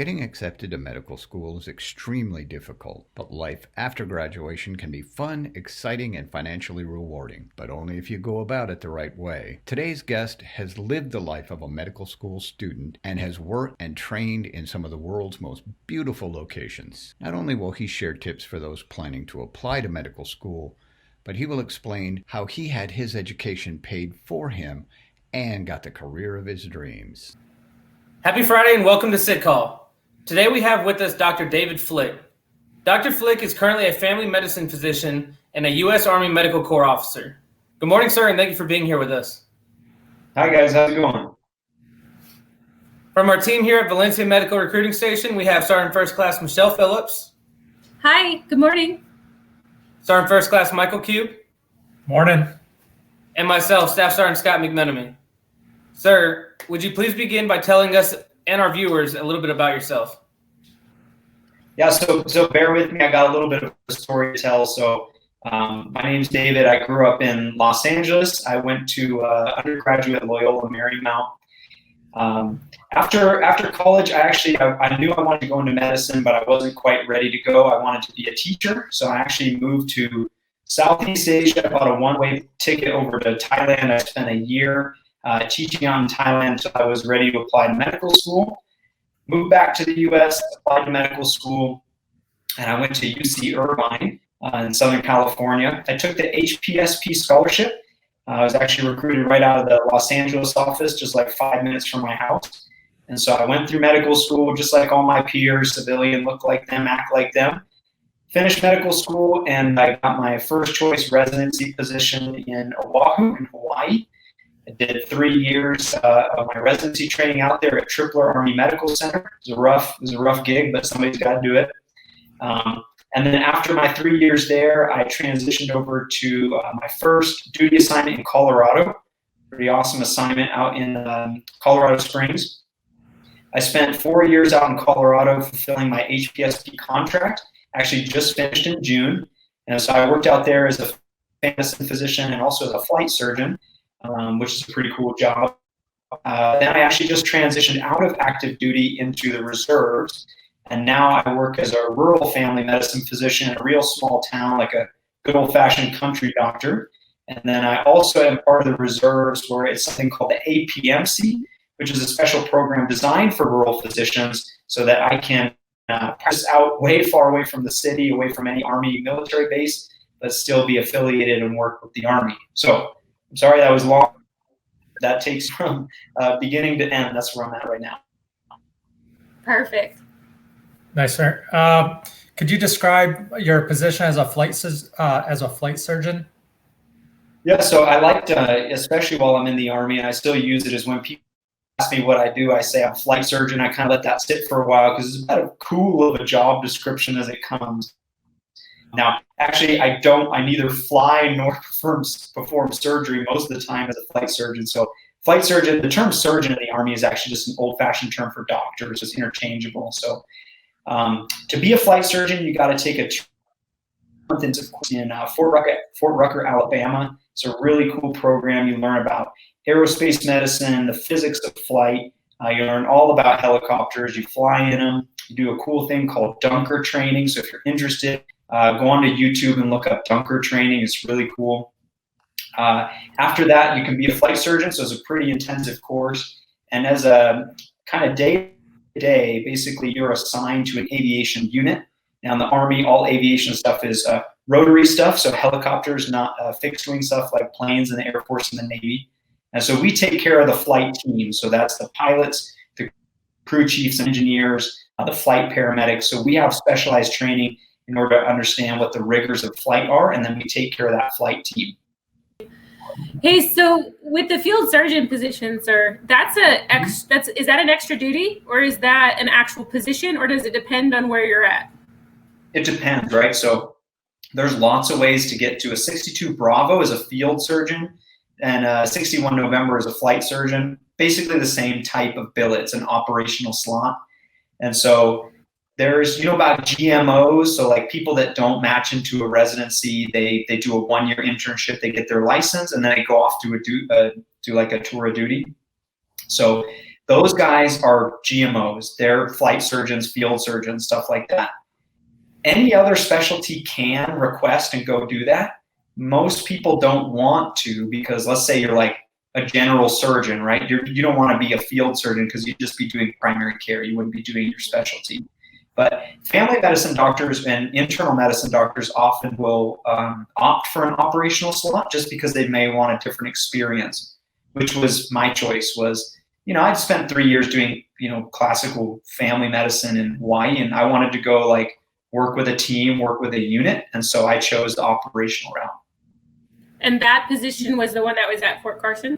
Getting accepted to medical school is extremely difficult, but life after graduation can be fun, exciting, and financially rewarding, but only if you go about it the right way. Today's guest has lived the life of a medical school student and has worked and trained in some of the world's most beautiful locations. Not only will he share tips for those planning to apply to medical school, but he will explain how he had his education paid for him and got the career of his dreams. Happy Friday and welcome to Sit Call. Today we have with us Dr. David Flick. Dr. Flick is currently a family medicine physician and a U.S. Army Medical Corps officer. Good morning, sir, and thank you for being here with us. Hi, guys. How's it going? From our team here at Valencia Medical Recruiting Station, we have Sergeant First Class Michelle Phillips. Hi, good morning. Sergeant First Class Michael Cube. Morning. And myself, Staff Sergeant Scott McMenemy. Sir, would you please begin by telling us and our viewers a little bit about yourself? Yeah, so bear with me. I got a little bit of a story to tell. So my name's David. I grew up in Los Angeles. I went to undergraduate at Loyola Marymount. After college, I knew I wanted to go into medicine, but I wasn't quite ready to go. I wanted to be a teacher. So I actually moved to Southeast Asia. I bought a one-way ticket over to Thailand. I spent a year teaching out in Thailand until I was ready to apply to medical school. Moved back to the U.S., applied to medical school, and I went to UC Irvine in Southern California. I took the HPSP scholarship. I was actually recruited right out of the Los Angeles office, just like 5 minutes from my house. And so I went through medical school just like all my peers, civilian, look like them, act like them. Finished medical school, and I got my first choice residency position in Oahu in Hawaii. I did 3 years of my residency training out there at Tripler Army Medical Center. It was a rough gig, but somebody's got to do it. And then after my 3 years there, I transitioned over to my first duty assignment in Colorado. Pretty awesome assignment out in Colorado Springs. I spent 4 years out in Colorado fulfilling my HPSP contract. Actually just finished in June. And so I worked out there as a medicine physician and also as a flight surgeon. Which is a pretty cool job. Then I actually just transitioned out of active duty into the reserves, and now I work as a rural family medicine physician in a real small town, like a good old-fashioned country doctor. And then I also am part of the reserves where it's something called the APMC, which is a special program designed for rural physicians so that I can practice out way far away from the city, away from any Army military base, but still be affiliated and work with the Army. So I'm sorry that was long. That takes from beginning to end. That's where I'm at right now. Perfect. Nice, sir. Could you describe your position as a flight surgeon? Yeah, so I liked, especially while I'm in the Army, I still use it as when people ask me what I do, I say I'm a flight surgeon. I kind of let that sit for a while because it's about as cool of a job description as it comes. Now, actually, I neither fly nor perform surgery most of the time as a flight surgeon. So flight surgeon, the term surgeon in the Army is actually just an old-fashioned term for doctors. It's interchangeable. So to be a flight surgeon, you got to take a 2-month intensive course in Fort Rucker, Alabama. It's a really cool program. You learn about aerospace medicine, the physics of flight. You learn all about helicopters. You fly in them. You do a cool thing called dunker training. So if you're interested, go onto YouTube and look up dunker training. It's really cool. After that, you can be a flight surgeon. So it's a pretty intensive course. And as a kind of day-to-day, basically you're assigned to an aviation unit. Now in the Army, all aviation stuff is rotary stuff. So helicopters, not fixed wing stuff like planes in the Air Force and the Navy. And so we take care of the flight team. So that's the pilots, the crew chiefs and engineers, the flight paramedics. So we have specialized training in order to understand what the rigors of flight are, and then we take care of that flight team. Hey, so with the field surgeon position, sir, is that an extra duty, or is that an actual position, or does it depend on where you're at? It depends, right? So there's lots of ways to get to a 62 Bravo as a field surgeon, and a 61 November as a flight surgeon. Basically the same type of billet. It's an operational slot, and so there's, about GMOs, so like people that don't match into a residency, they do a 1-year internship, they get their license, and then they go off to do like a tour of duty. So those guys are GMOs. They're flight surgeons, field surgeons, stuff like that. Any other specialty can request and go do that. Most people don't want to, because let's say you're like a general surgeon, right? You don't want to be a field surgeon because you'd just be doing primary care. You wouldn't be doing your specialty. But family medicine doctors and internal medicine doctors often will opt for an operational slot just because they may want a different experience, which was my choice. Was, I'd spent 3 years doing, classical family medicine in Hawaii, and I wanted to go like work with a team, work with a unit. And so I chose the operational route. And that position was the one that was at Fort Carson?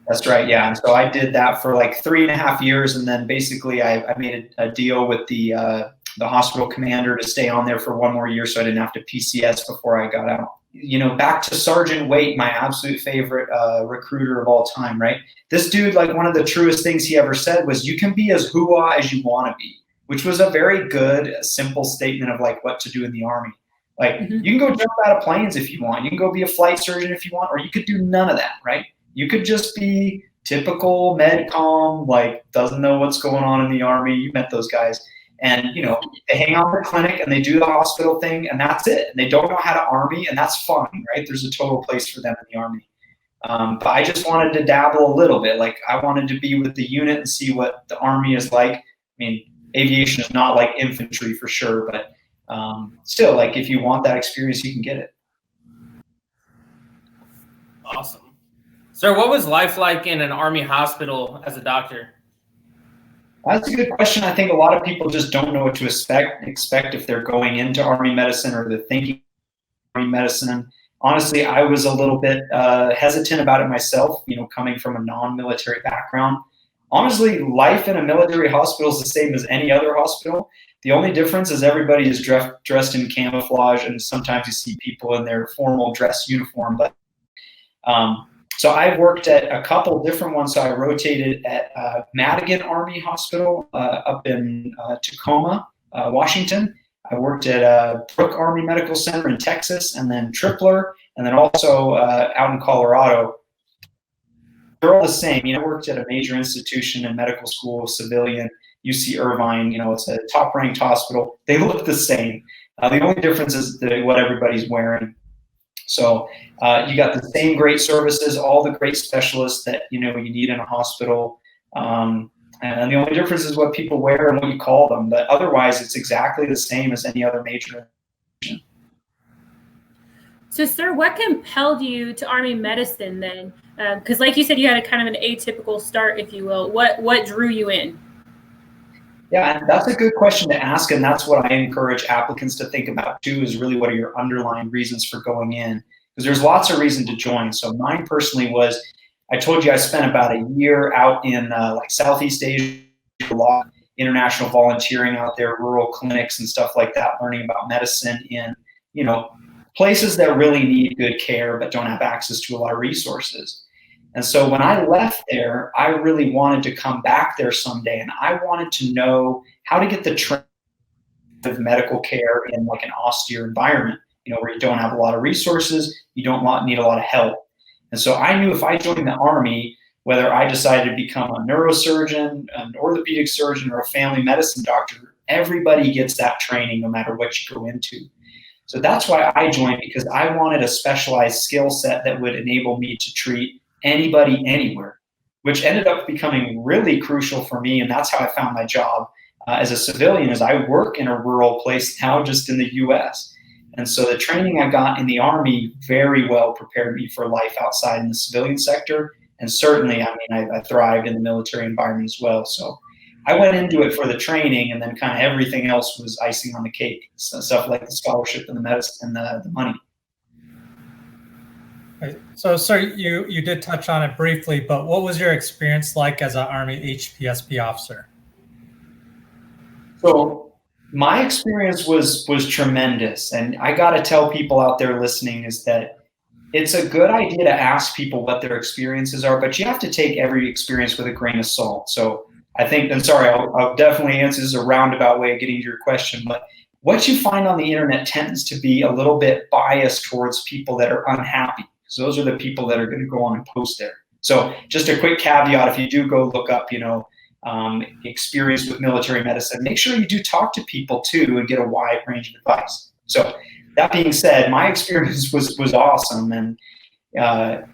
That's right, yeah. And so I did that for like 3.5 years, and then basically I made a deal with the hospital commander to stay on there for 1 more year, so I didn't have to PCS before I got out. Back to Sergeant Waite, my absolute favorite recruiter of all time, right? This dude, like, one of the truest things he ever said was, you can be as hoo-ah as you want to be, which was a very good, simple statement of like what to do in the Army. Like, you can go jump out of planes if you want. You can go be a flight surgeon if you want, or you could do none of that, right? You could just be typical med-com, like, doesn't know what's going on in the Army. You met those guys. And, they hang out in the clinic and they do the hospital thing, and that's it. And they don't know how to Army, and that's fine, right? There's a total place for them in the Army. But I just wanted to dabble a little bit. Like, I wanted to be with the unit and see what the Army is like. I mean, aviation is not like infantry for sure, but still, like, if you want that experience, you can get it. Awesome. Sir, what was life like in an Army hospital as a doctor? That's a good question. I think a lot of people just don't know what to expect if they're going into Army medicine or they're thinking Army medicine. Honestly, I was a little bit hesitant about it myself, coming from a non-military background. Honestly, life in a military hospital is the same as any other hospital. The only difference is everybody is dressed in camouflage, and sometimes you see people in their formal dress uniform. But so I worked at a couple different ones. So I rotated at Madigan Army Hospital up in Tacoma, Washington. I worked at Brooke Army Medical Center in Texas, and then Tripler, and then also out in Colorado. They're all the same. I worked at a major institution and medical school, civilian, UC Irvine. It's a top-ranked hospital. They look the same. The only difference is what everybody's wearing. So you got the same great services, all the great specialists that you need in a hospital. And the only difference is what people wear and what you call them. But otherwise, it's exactly the same as any other major institution. So, sir, what compelled you to Army medicine then? Because like you said, you had a kind of an atypical start, if you will. What drew you in? Yeah, that's a good question to ask, and that's what I encourage applicants to think about too, is really what are your underlying reasons for going in? Because there's lots of reason to join. So mine personally was, I told you I spent about a year out in like Southeast Asia, a lot of international volunteering out there, rural clinics and stuff like that, learning about medicine in, places that really need good care but don't have access to a lot of resources. And so when I left there, I really wanted to come back there someday, and I wanted to know how to get the training of medical care in like an austere environment, where you don't have a lot of resources, you don't need a lot of help. And so I knew if I joined the Army, whether I decided to become a neurosurgeon, an orthopedic surgeon, or a family medicine doctor, everybody gets that training no matter what you go into. So that's why I joined, because I wanted a specialized skill set that would enable me to treat anybody, anywhere, which ended up becoming really crucial for me. And that's how I found my job as a civilian, is I work in a rural place now, just in the US. And so the training I got in the Army very well prepared me for life outside in the civilian sector. And certainly, I thrived in the military environment as well. So I went into it for the training, and then kind of everything else was icing on the cake. So stuff like the scholarship and the medicine and the money. Right. So, sir, you did touch on it briefly, but what was your experience like as an Army HPSP officer? So my experience was tremendous. And I got to tell people out there listening is that it's a good idea to ask people what their experiences are, but you have to take every experience with a grain of salt. So I think, and sorry, I'll definitely answer, this is a roundabout way of getting to your question, but what you find on the internet tends to be a little bit biased towards people that are unhappy. So those are the people that are going to go on and post there. So just a quick caveat, if you do go look up, experience with military medicine, make sure you do talk to people too and get a wide range of advice. So that being said, my experience was awesome. And I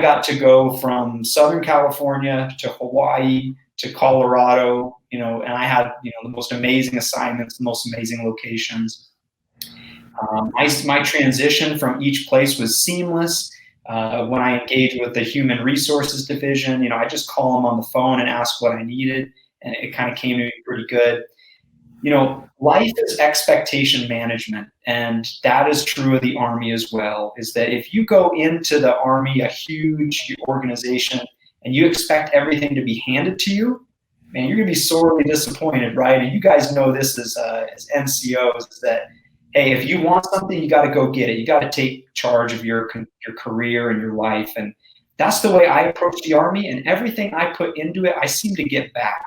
got to go from Southern California to Hawaii to Colorado, and I had, the most amazing assignments, the most amazing locations. My transition from each place was seamless. When I engaged with the human resources division, I just call them on the phone and ask what I needed, and it kind of came to me pretty good. Life is expectation management, and that is true of the Army as well, is that if you go into the Army, a huge organization, and you expect everything to be handed to you, man, you're going to be sorely disappointed, right? And you guys know this as NCOs, is that, hey, if you want something, you got to go get it. You got to take charge of your career and your life. And that's the way I approach the Army, and everything I put into it, I seem to get back.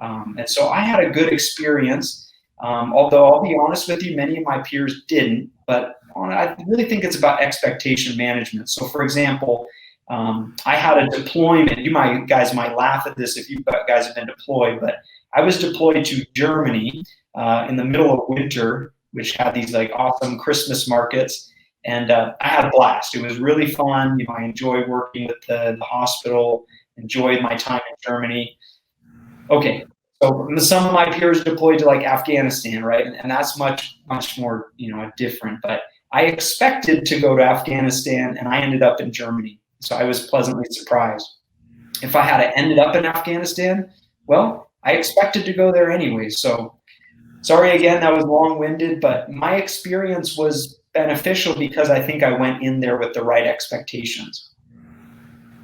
And so I had a good experience, although I'll be honest with you, many of my peers didn't, but I really think it's about expectation management. So for example, I had a deployment. Guys might laugh at this if you guys have been deployed, but I was deployed to Germany in the middle of winter, which had these like awesome Christmas markets. And I had a blast. It was really fun. I enjoyed working with the hospital, enjoyed my time in Germany. Okay, so some of my peers deployed to like Afghanistan, right? And that's much more, different. But I expected to go to Afghanistan, and I ended up in Germany. So I was pleasantly surprised. If I had ended up in Afghanistan, well, I expected to go there anyway. So sorry again, that was long-winded, but my experience was beneficial because I think I went in there with the right expectations.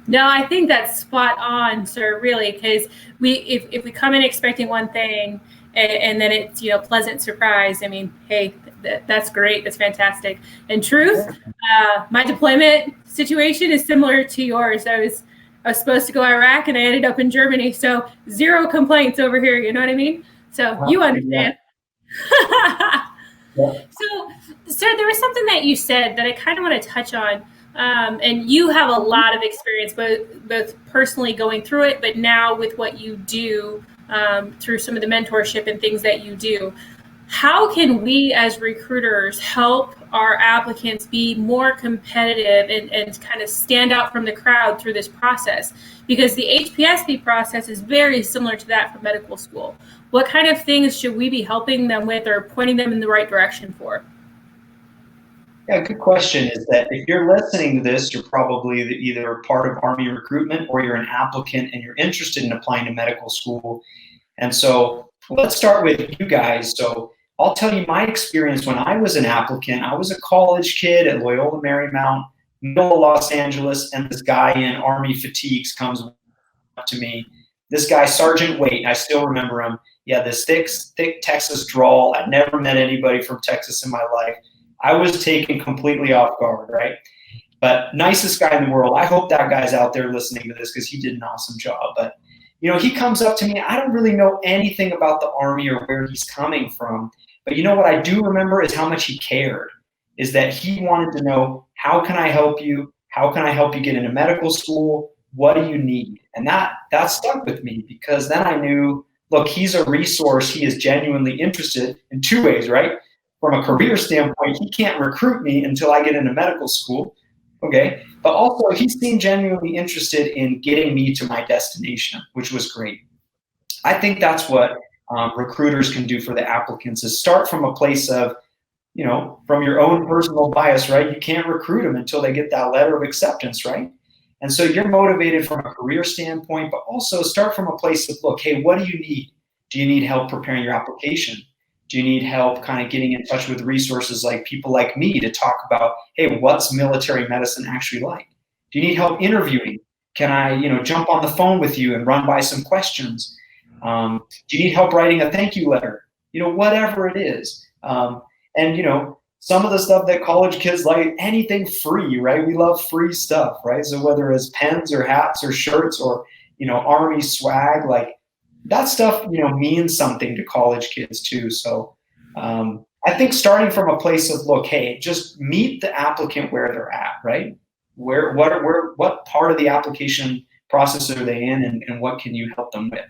No, I think that's spot on, sir, really, because if we come in expecting one thing and then it's, pleasant surprise, I mean, hey, that's great. That's fantastic. In truth, my deployment situation is similar to yours. I was supposed to go to Iraq and I ended up in Germany. So 0 complaints over here. You know what I mean? So you understand. Yeah. So, sir, there was something that you said that I kind of want to touch on. And you have a lot of experience, both personally going through it, but now with what you do through some of the mentorship and things that you do. How can we as recruiters help our applicants be more competitive and kind of stand out from the crowd through this process? Because the HPSP process is very similar to that for medical school. What kind of things should we be helping them with or pointing them in the right direction for? Yeah, good question. Is that if you're listening to this, you're probably either part of Army recruitment or you're an applicant and you're interested in applying to medical school. And so let's start with you guys. So I'll tell you my experience when I was an applicant. I was a college kid at Loyola Marymount, middle of Los Angeles, and this guy in Army fatigues comes up to me. This guy, Sergeant Waite, I still remember him. He had this thick Texas drawl. I'd never met anybody from Texas in my life. I was taken completely off guard, right? But nicest guy in the world. I hope that guy's out there listening to this because he did an awesome job. But, he comes up to me. I don't really know anything about the Army or where he's coming from. But what I do remember is how much he cared, is that he wanted to know, how can I help you? How can I help you get into medical school? What do you need? And that stuck with me because then I knew, look, he's a resource. He is genuinely interested in 2 ways, right? From a career standpoint, he can't recruit me until I get into medical school, okay? But also, he seemed genuinely interested in getting me to my destination, which was great. I think that's what recruiters can do for the applicants is start from a place of, from your own personal bias, right? You can't recruit them until they get that letter of acceptance, right? And so you're motivated from a career standpoint, but also start from a place of, look, hey, what do you need? Do you need help preparing your application? Do you need help kind of getting in touch with resources like people like me to talk about, hey, what's military medicine actually like? Do you need help interviewing? Can I, jump on the phone with you and run by some questions? Do you need help writing a thank you letter? Whatever it is. And, some of the stuff that college kids like, anything free, right? We love free stuff, right? So whether it's pens or hats or shirts or, Army swag, like, that stuff, means something to college kids too. So I think starting from a place of, look, hey, just meet the applicant where they're at, right? what part of the application process are they in, and what can you help them with?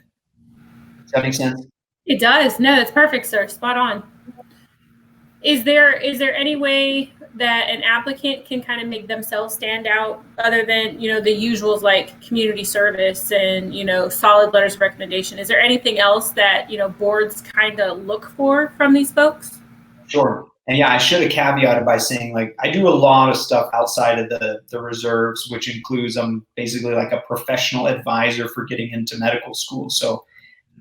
Does that make sense? It does. No, that's perfect, sir. Spot on. Is there any way that an applicant can kind of make themselves stand out other than, you know, the usuals like community service and, you know, solid letters of recommendation? Is there anything else that, you know, boards kind of look for from these folks? Sure. And yeah, I should have caveated by saying, like, I do a lot of stuff outside of the reserves, which includes basically like a professional advisor for getting into medical school. So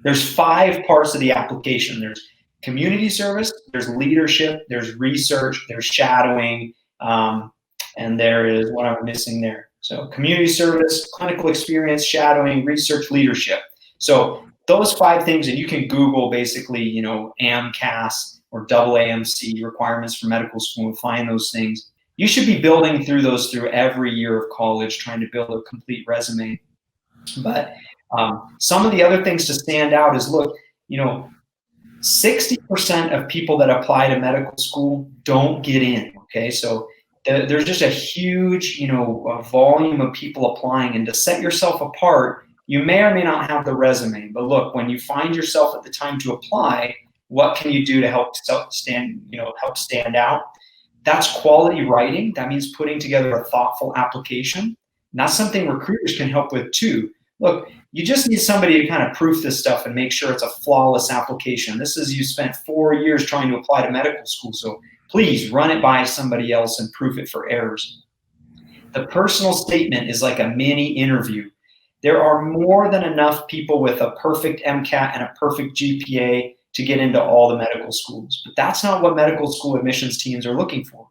there's 5 parts of the application. There's community service, there's leadership, there's research, there's shadowing, and there is, what I'm missing there. So community service, clinical experience, shadowing, research, leadership. So those 5 things, and you can Google basically, you know, AMCAS or AAMC requirements for medical school and find those things. You should be building through those through every year of college, trying to build a complete resume. But some of the other things to stand out is, look, you know, 60% of people that apply to medical school don't get in, okay? So there's just a huge, you know, volume of people applying, and to set yourself apart, you may or may not have the resume, but look, when you find yourself at the time to apply, what can you do to help stand out? That's quality writing. That means putting together a thoughtful application. And that's something recruiters can help with too. Look, you just need somebody to kind of proof this stuff and make sure it's a flawless application. This is, you spent 4 years trying to apply to medical school, so please run it by somebody else and proof it for errors. The personal statement is like a mini interview. There are more than enough people with a perfect MCAT and a perfect GPA to get into all the medical schools, but that's not what medical school admissions teams are looking for.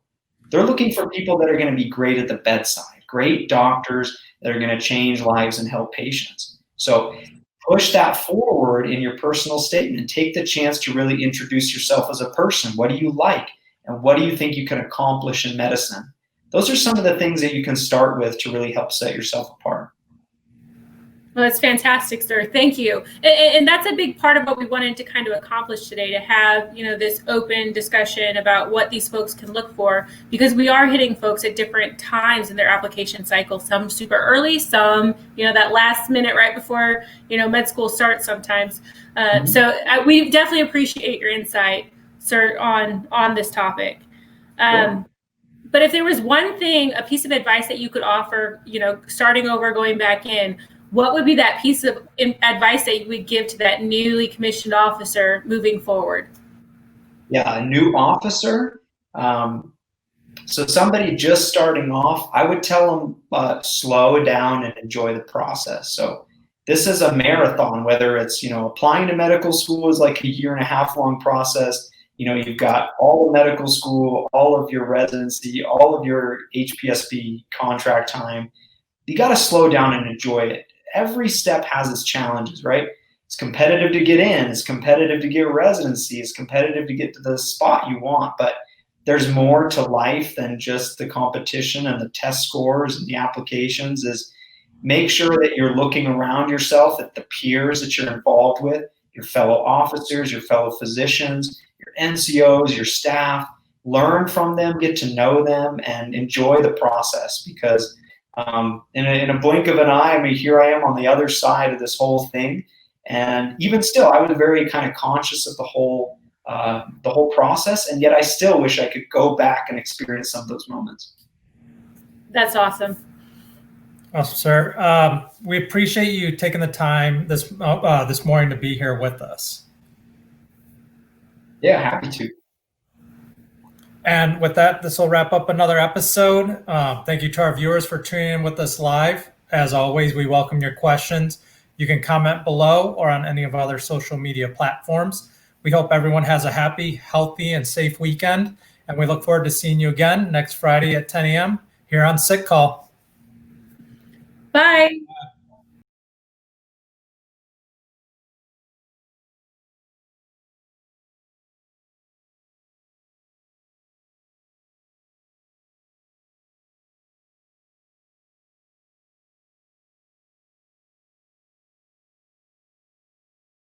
They're looking for people that are going to be great at the bedside, great doctors that are going to change lives and help patients. So push that forward in your personal statement. Take the chance to really introduce yourself as a person. What do you like? And what do you think you can accomplish in medicine? Those are some of the things that you can start with to really help set yourself apart. Well, that's fantastic, sir. Thank you. And that's a big part of what we wanted to kind of accomplish today, to have, you know, this open discussion about what these folks can look for, because we are hitting folks at different times in their application cycle, some super early, some, you know, that last minute right before, you know, med school starts sometimes. So we definitely appreciate your insight, sir, on this topic. But if there was one thing, a piece of advice that you could offer, you know, starting over, going back in, what would be that piece of advice that you would give to that newly commissioned officer moving forward? Yeah, a new officer. So somebody just starting off, I would tell them slow down and enjoy the process. So this is a marathon, whether it's, you know, applying to medical school is like a 1.5 year long process. You know, you've got all of medical school, all of your residency, all of your HPSP contract time. You got to slow down and enjoy it. Every step has its challenges, right? It's competitive to get in. It's competitive to get residency. It's competitive to get to the spot you want. But there's more to life than just the competition and the test scores and the applications. Is make sure that you're looking around yourself at the peers that you're involved with, your fellow officers, your fellow physicians, your NCOs, your staff. Learn from them, get to know them, and enjoy the process, because in a blink of an eye, I mean, here I am on the other side of this whole thing. And even still, I was very kind of conscious of the whole process, and yet I still wish I could go back and experience some of those moments. That's awesome. Awesome, sir. We appreciate you taking the time this morning to be here with us. Yeah, happy to. And with that, this will wrap up another episode. Thank you to our viewers for tuning in with us live. As always, we welcome your questions. You can comment below or on any of our other social media platforms. We hope everyone has a happy, healthy, and safe weekend. And we look forward to seeing you again next Friday at 10 a.m. here on Sick Call. Bye.